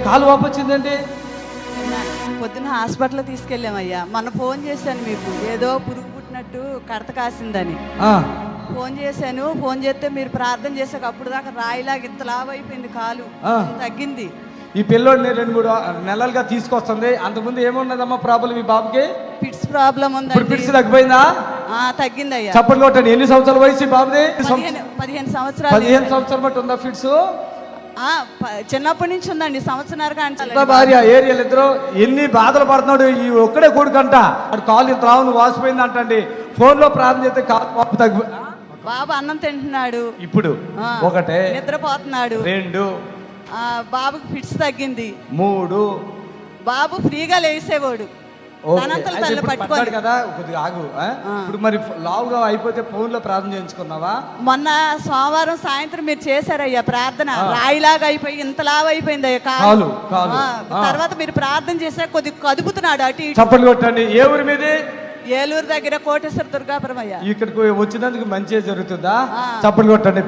కాలు వాపు వచ్చిందండి? పొద్దున్న హాస్పిటల్ తీసుకెళ్ళామయ్యా. మొన్న ఫోన్ చేశాను మీకు, ఏదో పురుగు పుట్టినట్టు కడత కాసిందని ఫోన్ చేశాను. ఫోన్ చేస్తే మీరు ప్రార్థన చేసాక అప్పుడు దాకా రాయిలాగా ఇంత లావు అయిపోయింది, కాలు తగ్గింది. ఈ పిల్లోడిని 2-3 నెలలుగా తీసుకొస్తుంది. అంతకుముందు ఏమున్నదమ్మా ప్రాబ్లం ఈ బాబుకి? ఫిట్స్ ప్రాబ్లం ఉంది. ఫిట్స్ తగ్గిపోయిందా? తగ్గిందయ్యా. చప్పట్లు కొట్టండి. ఎన్ని సంవత్సరాల వయసు ఈ బాబుది? 15 సంవత్సరాలు. 15 సంవత్సరాలు బట్టి ఉందా ఫిట్స్? చిన్నప్పటి నుంచి ఉందండి, సంవత్సరాలుగా అంటే. భార్య ఏరియాలు ఇద్దరు ఎన్ని బాధలు పడుతున్నాడు. ఈ ఒక్కడే కొడుకంట, కాలు ఇంత రావును వాసిపోయింది అంటండి. ఫోన్ లో ప్రార్థన చేస్తే కాలు వాపు తగ్గి బాబు అన్నం తింటున్నాడు ఇప్పుడు. ఒకటే నిద్రపోతున్నాడు. 2 బాబుకి ఫిట్స్ తగ్గింది. 3 బాబు ఫ్రీగా లేసేవాడు, తనంతలు పట్టుకోడు కదా. కొద్దిగా ఆగు. ఇప్పుడు మరి లావుగా అయిపోతే ఫోన్ లో ప్రార్థన చేయించుకున్నావా? మొన్న సోమవారం సాయంత్రం మీరు చేశారయ్యా ప్రార్థన. రాయిలాగా అయిపోయి ఇంత లావు అయిపోయింది అయ్యా కాలు. తర్వాత మీరు ప్రార్థన చేశాక కొద్దిగా కదుపుతున్నాడు అటు ఇటు. చప్పట్లు కొట్టండి. ఏ ఊరి మీది? ఏలూరు దగ్గర కోటేశ్వర దుర్గాపురం అయ్యా. ఇక్కడికి వచ్చినందుకు మంచి జరుగుతుందా? చప్పట్లు కొట్టండి.